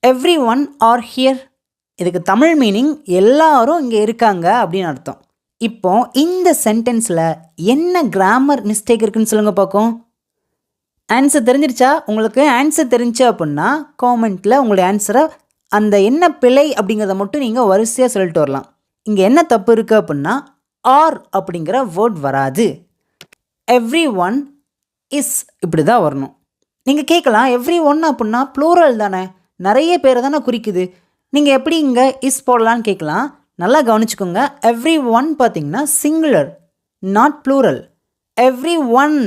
Every one are here. இதுக்கு Tamil meaning எல்லாரும் இங்கே இருக்காங்க அப்படின்னு அர்த்தம். இப்போ இந்த சென்டென்ஸில் என்ன கிராமர் மிஸ்டேக் இருக்குன்னு சொல்லுங்கள் பார்க்கும். ஆன்சர் தெரிஞ்சிருச்சா? உங்களுக்கு ஆன்சர் தெரிஞ்சு அப்படின்னா காமெண்ட்டில் உங்களுடைய ஆன்சரை அந்த என்ன பிழை அப்படிங்கிறத மட்டும் நீங்கள் வரிசையாக சொல்லிட்டு வரலாம். இங்கே என்ன தப்பு இருக்குது அப்படின்னா ஆர் அப்படிங்கிற வேர்ட் வராது. எவ்ரி ஒன் இஸ் இப்படி தான் வரணும். நீங்கள் கேட்கலாம் எவ்ரி ஒன் அப்படின்னா ப்ளூரல் தானே, நிறைய பேரை தானே குறிக்குது, நீங்கள் எப்படி இங்கே இஸ் போடலான்னு கேட்கலாம். நல்லா கவனிச்சுக்கோங்க. எவ்ரி ஒன் பார்த்தீங்கன்னா singular, not plural. Every one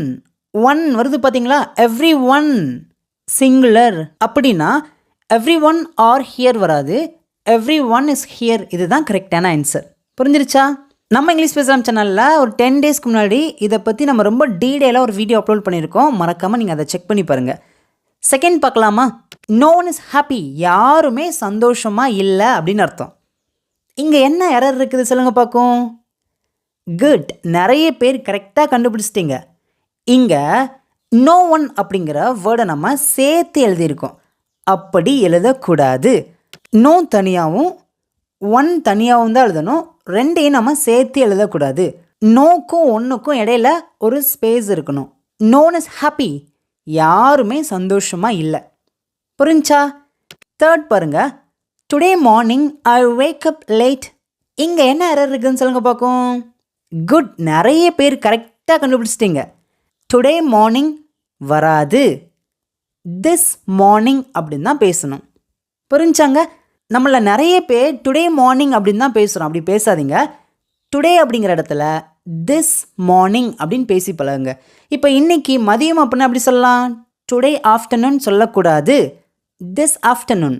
one வருது பார்த்தீங்களா, எவ்ரி ஒன் சிங்குலர். அப்படின்னா எவ்ரி ஒன் ஆர் ஹியர் வராது, எவ்ரி ஒன் இஸ் ஹியர். இதுதான் கரெக்டான ஆன்சர். புரிஞ்சிருச்சா? நம்ம இங்கிலீஷ் பேசலாம் சேனலில் ஒரு 10 டேஸ்க்கு முன்னாடி இதை பற்றி நம்ம ரொம்ப டீட்டெயிலாக ஒரு வீடியோ அப்லோட் பண்ணியிருக்கோம். மறக்காமல் நீங்கள் அதை செக் பண்ணி பாருங்கள். செகண்ட் பார்க்கலாமா? No one is happy. யாருமே சந்தோஷமாக இல்லை அப்படின்னு அர்த்தம். இங்கே என்ன எரர் இருக்குது சொல்லுங்கள் பார்க்கும். குட், நிறைய பேர் கரெக்டாக கண்டுபிடிச்சிட்டிங்க. இங்கே நோ ஒன் அப்படிங்கிற வேர்டை நம்ம சேர்த்து எழுதியிருக்கோம். அப்படி எழுதக்கூடாது. நோ தனியாகவும் ஒன் தனியாகவும் தான் எழுதணும். ரெண்டையும் நம்ம சேர்த்து எழுதக்கூடாது. நோக்கும் ஒன்றுக்கும் இடையில ஒரு ஸ்பேஸ் இருக்கணும். நோ ஒன் இஸ் ஹாப்பி, யாருமே சந்தோஷமாக இல்லை. புரிஞ்சா? தேர்ட் பாருங்க. Today morning I wake up late. இங்கே என்ன எரர் இருக்குதுன்னு சொல்லுங்க பார்க்கும். குட், நிறைய பேர் கரெக்டாக கண்டுபிடிச்சிட்டிங்க. டுடே மார்னிங் வராது, திஸ் மார்னிங் அப்படின்னு தான் பேசணும். புரிஞ்சாங்க? நம்மள நிறைய பேர் டுடே மார்னிங் அப்படின்னு தான் பேசுகிறோம். அப்படி பேசாதீங்க. டுடே அப்படிங்கிற இடத்துல திஸ் மார்னிங் அப்படின்னு பேசி பழகுங்க. இப்போ இன்னைக்கு மதியம் அப்படின்னா அப்படி சொல்லலாம். டுடே ஆஃப்டர்நூன் சொல்லக்கூடாது, திஸ் ஆஃப்டர்நூன்.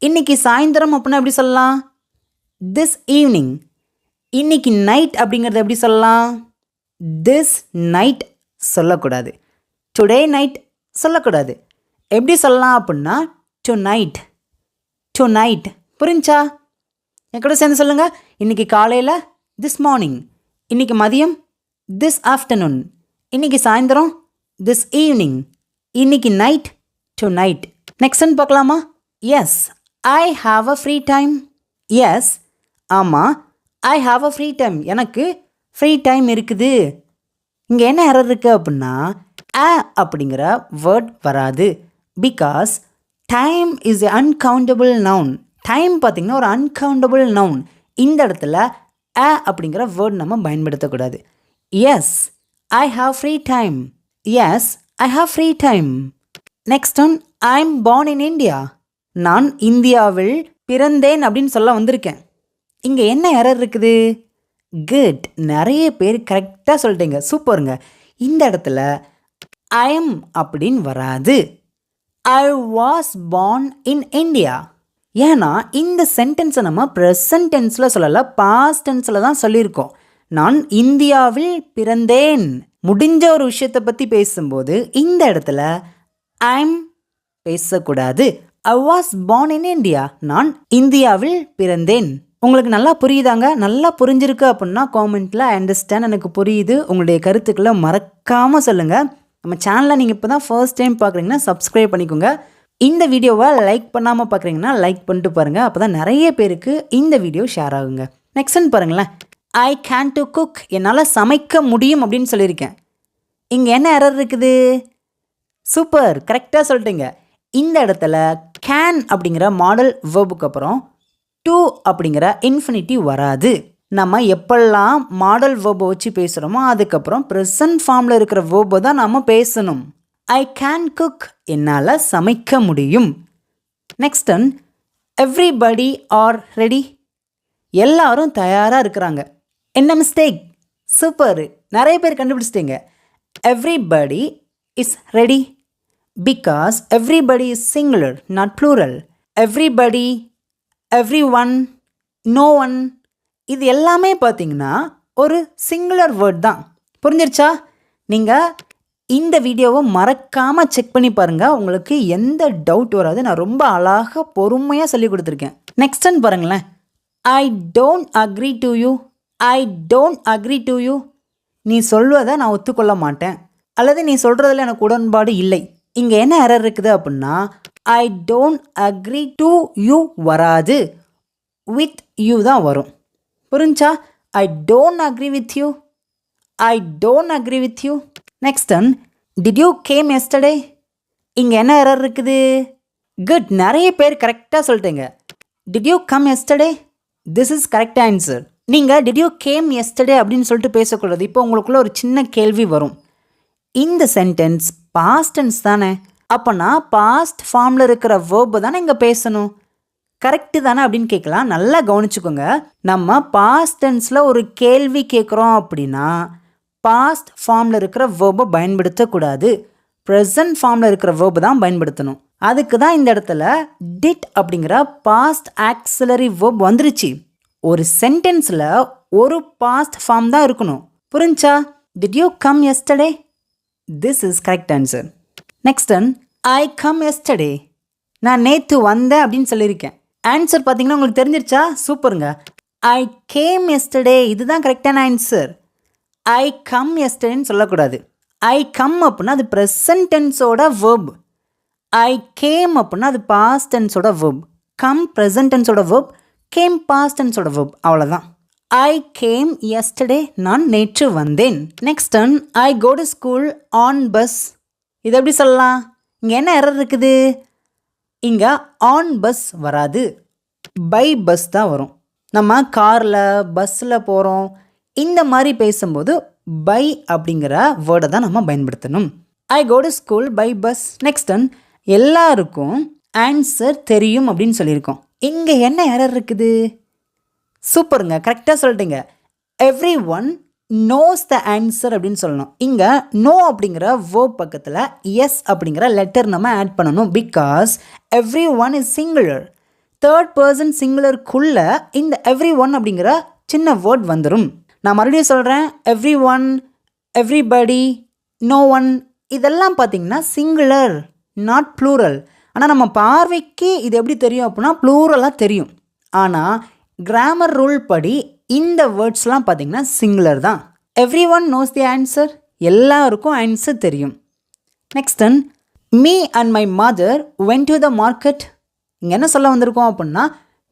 இன்னைக்கு சாயந்தரம் அப்படின்னா எப்படி சொல்லலாம், திஸ் ஈவினிங். இன்னைக்கு நைட் அப்படிங்கிறது எப்படி சொல்லலாம், திஸ் நைட் சொல்லக்கூடாது. டுடே நைட் சொல்லக்கூடாது. எப்படி சொல்லலாம் அப்படின்னா டு நைட், டு நைட். புரிஞ்சா? என் கூட சேர்ந்து சொல்லுங்கள். இன்றைக்கி காலையில் திஸ் மார்னிங், இன்றைக்கி மதியம் திஸ் ஆஃப்டர்நூன், இன்றைக்கி சாயந்தரம் திஸ் ஈவினிங், இன்றைக்கி நைட் டு நைட். நெக்ஸ்ட்னு பார்க்கலாமா? Yes I have a free time. Yes, ஆமாம், I have a free time, எனக்கு ஃப்ரீ டைம் இருக்குது. இங்கே என்ன எரர் இருக்குது அப்படின்னா அப்படிங்கிற வேர்ட் வராது. Because time is a uncountable noun. Time பார்த்திங்கன்னா ஒரு அன்கவுண்டபிள் நவுன். இந்த இடத்துல அப்படிங்கிற வேர்ட் நம்ம பயன்படுத்தக்கூடாது. Yes I have free time. Yes I have free time. Next one, I am born in India. நான் இந்தியாவில் பிறந்தேன் அப்படின்னு சொல்ல வந்திருக்கேன். இங்கே என்ன எரர் இருக்குது? குட், நிறைய பேர் கரெக்டாக சொல்லிட்டீங்க. சூப்பருங்க. இந்த இடத்துல ஐ எம் அப்படின்னு வராது. I was born in India. ஏன்னா இந்த சென்டென்ஸை நம்ம ப்ரெசன்ட் டென்ஸில் சொல்லலை, பாஸ்ட் டென்ஸில் தான் சொல்லியிருக்கோம். நான் இந்தியாவில் பிறந்தேன். முடிஞ்ச ஒரு விஷயத்தை பற்றி பேசும்போது இந்த இடத்துல ஐம் பேசக்கூடாது. I was born in India. நான் இந்தியாவில் பிறந்தேன். உங்களுக்கு நல்லா புரியுதாங்க? நல்லா புரிஞ்சிருக்கு அப்படின்னா காமெண்ட்டில் ஐ அண்டர்ஸ்டாண்ட், எனக்கு புரியுது, உங்களுடைய கருத்துக்களை மறக்காமல் சொல்லுங்கள். நம்ம சேனலை நீங்கள் இப்போ தான் ஃபர்ஸ்ட் டைம் பார்க்குறீங்கன்னா சப்ஸ்கிரைப் பண்ணிக்கோங்க. இந்த வீடியோவை லைக் பண்ணாமல் பார்க்குறீங்கன்னா லைக் பண்ணிட்டு பாருங்கள். அப்போ தான் நிறைய பேருக்கு இந்த வீடியோ ஷேர் ஆகுங்க. நெக்ஸ்ட்னு பாருங்களேன். I can to cook. என்னால் சமைக்க முடியும் அப்படின்னு சொல்லியிருக்கேன். இங்கே என்ன எரர் இருக்குது? சூப்பர், கரெக்டாக சொல்லிட்டீங்க. இந்த இடத்துல கேன் அப்படிங்கிற மாடல் வேர்புக்கு அப்புறம் டு அப்படிங்கிற இன்ஃபினிட்டிவ் வராது. நம்ம எப்பெல்லாம் மாடல் வேர்பை வச்சு பேசுகிறோமோ அதுக்கப்புறம் ப்ரெசன்ட் ஃபார்மில் இருக்கிற வேர்பை தான் நம்ம பேசணும். ஐ கேன் குக், என்னால் சமைக்க முடியும். Next one, everybody are ready. எல்லாரும் தயாராக இருக்கிறாங்க. என்ன மிஸ்டேக்? சூப்பர், நிறைய பேர் கண்டுபிடிச்சிட்டிங்க. Everybody is ready because everybody is singular, not plural. Everybody, every one, no one, இது எல்லாமே பார்த்தீங்கன்னா ஒரு சிங்குலர் வேர்ட் தான். புரிஞ்சிருச்சா? நீங்கள் இந்த வீடியோவை மறக்காமல் செக் பண்ணி பாருங்கள். உங்களுக்கு எந்த டவுட் வராது. நான் ரொம்ப அழகாக பொறுமையாக சொல்லி கொடுத்துருக்கேன். நெக்ஸ்ட்னு பாருங்களேன். I don't agree to you. I don't agree to you. நீ சொல்வதை நான் ஒத்துக்கொள்ள மாட்டேன், அல்லது நீ சொல்கிறதுல எனக்கு உடன்பாடு இல்லை. இங்கே என்ன எரர் இருக்குது அப்படின்னா I don't agree to you வராது, வித் யூ தான் வரும். புரிஞ்சா? I don't agree with you, I don't agree with you. Next one, did you came yesterday? இங்கே என்ன எரர் இருக்குது? குட், நிறைய பேர் கரெக்டாக சொல்லிட்டீங்க. Did you come yesterday? This is correct answer. நீங்கள் டிட் யூ கேம் எஸ்டர்டே அப்படின்னு சொல்லிட்டு பேசக்கூடாது. இப்போ உங்களுக்குள்ள ஒரு சின்ன கேள்வி வரும். இந்த சென்டென்ஸ் பாஸ்ட் டென்ஸ் தானே, அப்போனா பாஸ்ட் ஃபார்மில் இருக்கிற வேர்பை தானே இங்கே பேசணும். கரெக்டு தானே அப்படின்னு கேட்கலாம். நல்லா கவனிச்சுக்கோங்க. நம்ம பாஸ்ட் டென்ஸில் ஒரு கேள்வி கேட்குறோம் அப்படின்னா பாஸ்ட் ஃபார்மில் இருக்கிற வேர்பை பயன்படுத்தக்கூடாது, ப்ரெசன்ட் ஃபார்மில் இருக்கிற வேர்பை தான் பயன்படுத்தணும். அதுக்கு தான் இந்த இடத்துல டிட் அப்படிங்கிற பாஸ்ட் ஆக்சிலரி வேர்ப் வந்துருச்சு. ஒரு சென்டென்ஸில் ஒரு பாஸ்ட் ஃபார்ம் தான் இருக்கணும். புரிஞ்சா? Did you come yesterday? This is correct answer. Next one, I come yesterday. நான் நேற்று வந்தேன் அப்படின்னு சொல்லியிருக்கேன். ஆன்சர் பார்த்தீங்கன்னா உங்களுக்கு தெரிஞ்சிருச்சா? சூப்பருங்க. ஐ கேம் எஸ்டர்டே, இதுதான் கரெக்டான ஆன்சர். ஐ கம் எஸ்டர்டேன்னு சொல்லக்கூடாது. ஐ கம் அப்படின்னா அது ப்ரெசன்ட் டென்ஸோட வேர்ப். ஐ கேம் அப்படின்னா அது பாஸ்ட் டென்ஸோட வேர்ப். கம் ப்ரெசன்ட் டென்ஸோட வேர்ப், கேம் பாஸ்ட் டென்ஸோட வேர்ப். அவ்வளோதான். ஐ கேம் எஸ்டர்டே, நான் நேற்று வந்தேன். Next one, I go to school on bus. இது எப்படி சொல்லலாம்? இங்கே என்ன எரர் இருக்குது? இங்கே ஆன் பஸ் வராது, பை பஸ் தான் வரும். நம்ம காரில் பஸ்ஸில் போகிறோம், இந்த மாதிரி பேசும்போது பை அப்படிங்கிற வேர்டை தான் நம்ம பயன்படுத்தணும். I go to school by bus. Next one, எல்லாருக்கும் ஆன்சர் தெரியும் அப்படின்னு சொல்லியிருக்கோம். இங்கே என்ன எரர் இருக்குது? சூப்பருங்க, கரெக்டாக சொல்லிட்டீங்க. Every one knows the answer அப்படின்னு சொல்லணும். இங்கே நோ அப்படிங்கிற வேர்ப் பக்கத்தில் எஸ் அப்படிங்கிற லெட்டர் நம்ம ஆட் பண்ணணும். Because every one is singular. Third person சிங்குலருக்குள்ள இந்த எவ்ரி ஒன் அப்படிங்கிற சின்ன வேர்ட் வந்துடும். நான் மறுபடியும் சொல்கிறேன், every one, everybody, no one, இதெல்லாம் பார்த்தீங்கன்னா சிங்குலர், நாட் ப்ளூரல். ஆனால் நம்ம பார்வைக்கு இது எப்படி தெரியும் அப்படின்னா ப்ளூரலாக தெரியும். ஆனால் கிராமர் ரூல் படி இந்த வேர்ட்ஸ்லாம் பார்த்தீங்கன்னா சிங்குலர் தான். Every one knows the answer, எல்லாருக்கும் ஆன்சர் தெரியும். Next one, me and my mother went to the market. இங்கே என்ன சொல்ல வந்திருக்கோம் அப்படின்னா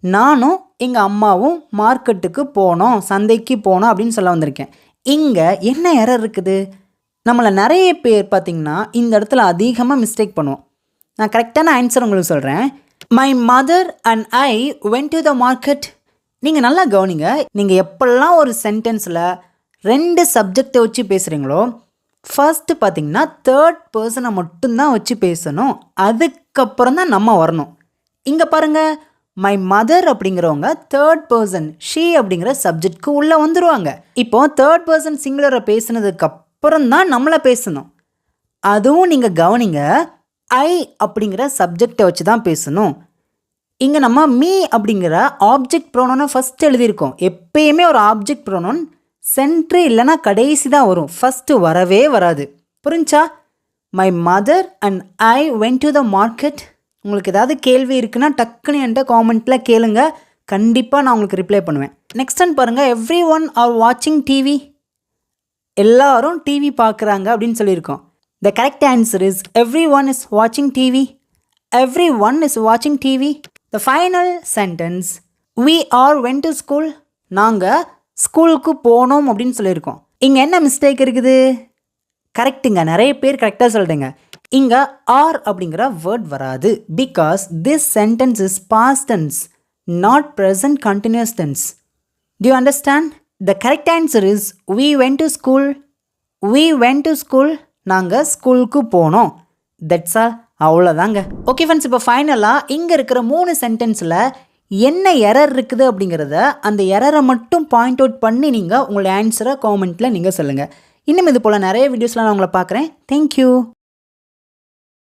நானும் எங்கள் அம்மாவும் மார்க்கெட்டுக்கு போனோம், சந்தைக்கு போனோம் அப்படின்னு சொல்ல வந்திருக்கேன். இங்கே என்ன எரர் இருக்குது? நம்மளை நிறைய பேர் பார்த்திங்கன்னா இந்த இடத்துல அதிகமாக மிஸ்டேக் பண்ணுவோம். நான் கரெக்டான ஆன்சர் உங்களுக்கு சொல்கிறேன். My mother and I went to the market. நீங்கள் நல்லா கவனிங்க. நீங்கள் எப்பெல்லாம் ஒரு சென்டென்ஸில் 2 சப்ஜெக்டை வச்சு பேசுகிறீங்களோ ஃபர்ஸ்ட்டு பார்த்தீங்கன்னா தேர்ட் பர்சனை மட்டும்தான் வச்சு பேசணும். அதுக்கப்புறம் தான் நம்ம வரணும். இங்கே பாருங்கள், மை மதர் அப்படிங்கிறவங்க தேர்ட் பர்சன், ஷீ அப்படிங்கிற சப்ஜெக்ட்க்கு உள்ளே வந்துடுவாங்க. இப்போது தேர்ட் பர்சன் சிங்குலரை பேசுனதுக்கப்புறம் தான் நம்மளை பேசணும். அதுவும் நீங்கள் கவனிங்க, ஐ அப்படிங்கிற சப்ஜெக்டை வச்சு தான் பேசணும். இங்கே நம்ம மீ அப்படிங்கிற ஆப்ஜெக்ட் ப்ரோனோனை ஃபஸ்ட்டு எழுதியிருக்கோம். எப்பயுமே ஒரு ஆப்ஜெக்ட் ப்ரோனோன் சென்ட்ரு இல்லைனா கடைசி தான் வரும், ஃபஸ்ட்டு வரவே வராது. புரிஞ்சா? My mother and I went to the market. உங்களுக்கு ஏதாவது கேள்வி இருக்குன்னா டக்குன்னு என்கிட்ட காமெண்ட்டில் கேளுங்க, கண்டிப்பாக நான் உங்களுக்கு ரிப்ளை பண்ணுவேன். நெக்ஸ்ட் ஒன் பாருங்கள், எவ்ரி ஒன் ஆர் வாட்சிங் டிவி. எல்லாரும் டிவி பார்க்குறாங்க அப்படின்னு சொல்லியிருக்கோம். த correct answer is every one is வாட்சிங் டிவி. எவ்ரி ஒன் இஸ் வாட்சிங் TV. The final sentence, we all went to school. நாங்கள் ஸ்கூலுக்கு போனோம் அப்படின்னு சொல்லியிருக்கோம். இங்கே என்ன மிஸ்டேக் இருக்குது? கரெக்டுங்க, நிறைய பேர் கரெக்டாக சொல்லிட்டேங்க. இங்கே ஆர் அப்படிங்கிற வேர்ட் வராது. Because this sentence is past tense, not present continuous tense. Do you understand? The correct answer is we went to school. we went to school. நாங்கள் ஸ்கூலுக்கு போனோம். That's all. அவ்வளோதாங்க. ஓகே ஃப்ரெண்ட்ஸ், இப்போ ஃபைனலாக இங்கே இருக்கிற 3 சென்டென்ஸில் என்ன எரர் இருக்குது அப்படிங்கிறத, அந்த எரரை மட்டும் பாயிண்ட் அவுட் பண்ணி நீங்கள் உங்களோட ஆன்சரை காமெண்ட்டில் நீங்கள் சொல்லுங்கள். இன்னும் இது போல் நிறைய வீடியோஸ்லாம் நான் உங்களை பார்க்குறேன். தேங்க்யூ.